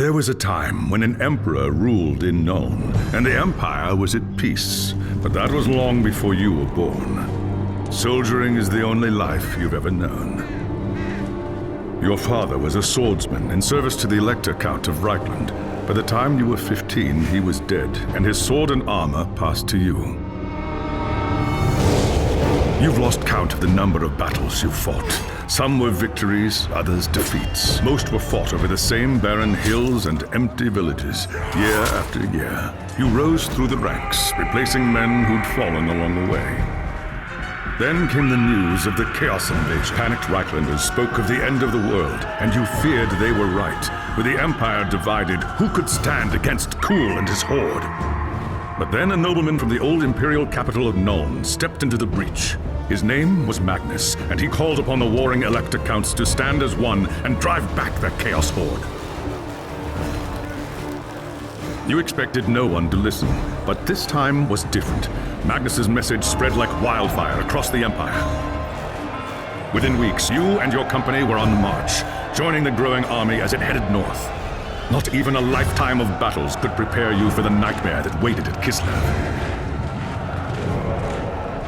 There was a time when an emperor ruled in Nuln, and the empire was at peace. But that was long before you were born. Soldiering is the only life you've ever known. Your father was a swordsman in service to the Elector Count of Reichland. By the time you were 15, he was dead, and his sword and armor passed to you. You've lost count of the number of battles you fought. Some were victories, others defeats. Most were fought over the same barren hills and empty villages, year after year. You rose through the ranks, replacing men who'd fallen along the way. Then came the news of the Chaos invasion. Panicked Reichlanders spoke of the end of the world, and you feared they were right. With the Empire divided, who could stand against Kuhl and his horde? But then a nobleman from the old imperial capital of Nuln stepped into the breach. His name was Magnus, and he called upon the warring Elector Counts to stand as one and drive back the Chaos Horde. You expected no one to listen, but this time was different. Magnus's message spread like wildfire across the Empire. Within weeks, you and your company were on the march, joining the growing army as it headed north. Not even a lifetime of battles could prepare you for the nightmare that waited at Kislev.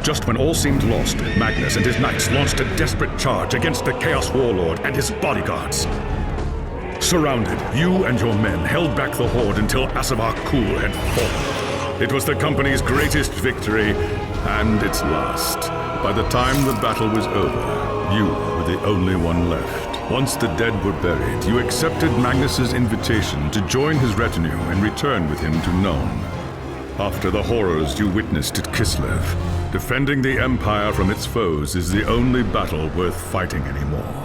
Just when all seemed lost, Magnus and his knights launched a desperate charge against the Chaos Warlord and his bodyguards. Surrounded, you and your men held back the horde until Asavar Kuhl had fallen. It was the company's greatest victory, and its last. By the time the battle was over, you were the only one left. Once the dead were buried, you accepted Magnus's invitation to join his retinue and return with him to Nuln. After the horrors you witnessed at Kislev, defending the Empire from its foes is the only battle worth fighting anymore.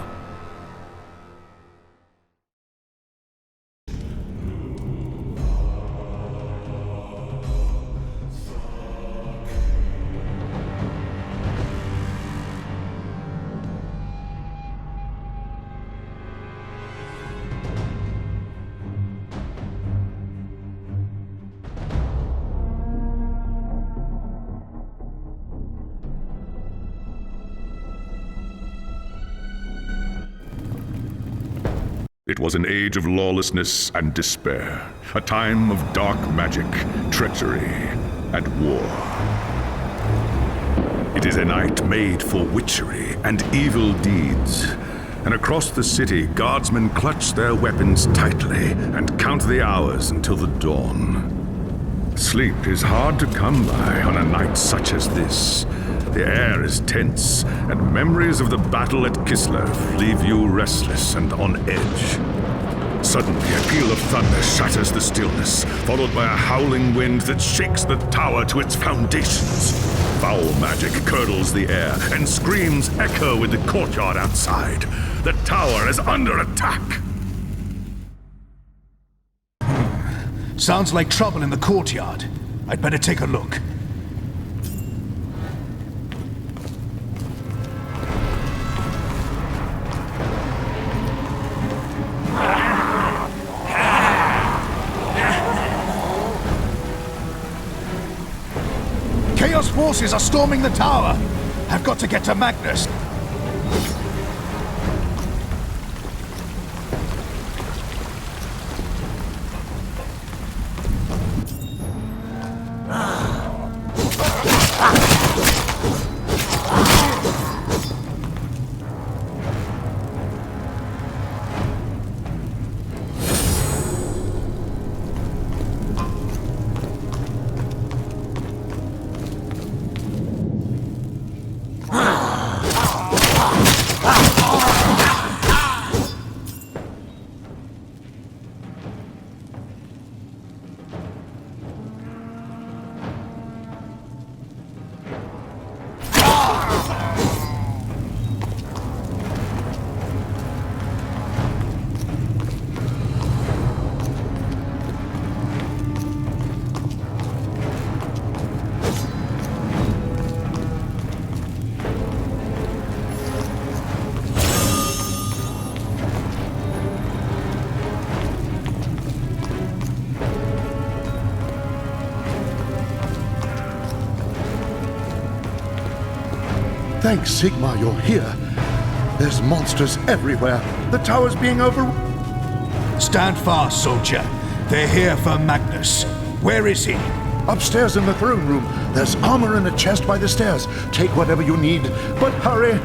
It was an age of lawlessness and despair, a time of dark magic, treachery, and war. It is a night made for witchery and evil deeds, and across the city, guardsmen clutch their weapons tightly and count the hours until the dawn. Sleep is hard to come by on a night such as this. The air is tense, and memories of the battle at Kislev leave you restless and on edge. Suddenly, a peal of thunder shatters the stillness, followed by a howling wind that shakes the tower to its foundations. Foul magic curdles the air, and screams echo in the courtyard outside. The tower is under attack! Sounds like trouble in the courtyard. I'd better take a look. Chaos forces are storming the tower! I've got to get to Magnus! Thanks, Sigmar, you're here. There's monsters everywhere. The tower's being Stand fast, soldier. They're here for Magnus. Where is he? Upstairs in the throne room. There's armor in a chest by the stairs. Take whatever you need, but hurry.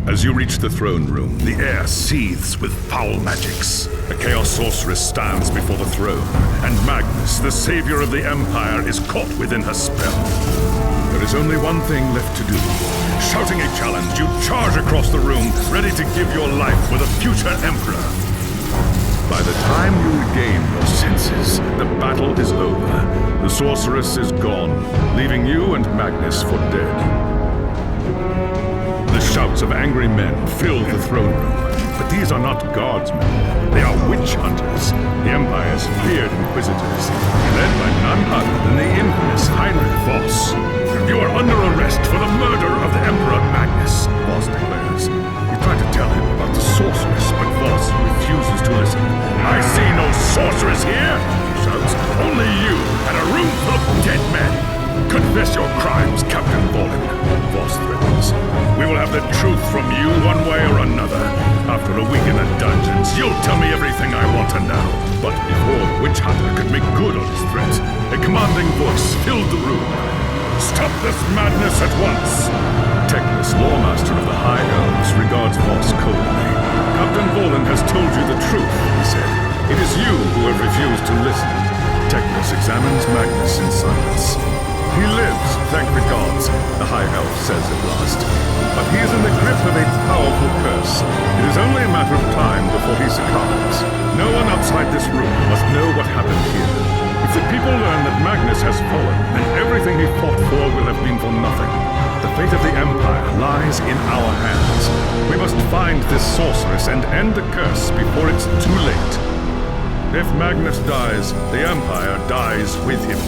As you reach the throne room, the air seethes with foul magics. A Chaos Sorceress stands before the throne, and Magnus, the savior of the Empire, is caught within her spell. There is only one thing left to do. Shouting a challenge, you charge across the room, ready to give your life for the future Emperor. By the time you regain your senses, the battle is over. The Sorceress is gone, leaving you and Magnus for dead. The shouts of angry men fill the throne room, but these are not guardsmen. They are witch hunters, the Empire's feared inquisitors, led by none other than the infamous Heinrich Voss. You are under arrest for the murder of the Emperor Magnus, Voss declares. You try to tell him about the sorceress, but Voss refuses to listen. I see no sorceress here, he shouts. Only you and a room full of dead men. Confess your crimes, Captain Volin, Voss threatens. We will have the truth from you one way or another. After a week in the dungeons, you'll tell me everything I want to know. But before the witch hunter could make good on his threat, a commanding voice filled the room. Stop this madness at once! Teclis, lawmaster of the High Elves, regards Voss coldly. Captain Volin has told you the truth, he said. It is you who have refused to listen. Teclis examines Magnus in silence. He lives, thank the gods, the High Elf says at last. But he is in the grip of a powerful curse. It is only a matter of time before he succumbs. No one outside this room must know what happened here. If the people learn that Magnus has fallen, then everything he fought for will have been for nothing. The fate of the Empire lies in our hands. We must find this sorceress and end the curse before it's too late. If Magnus dies, the Empire dies with him.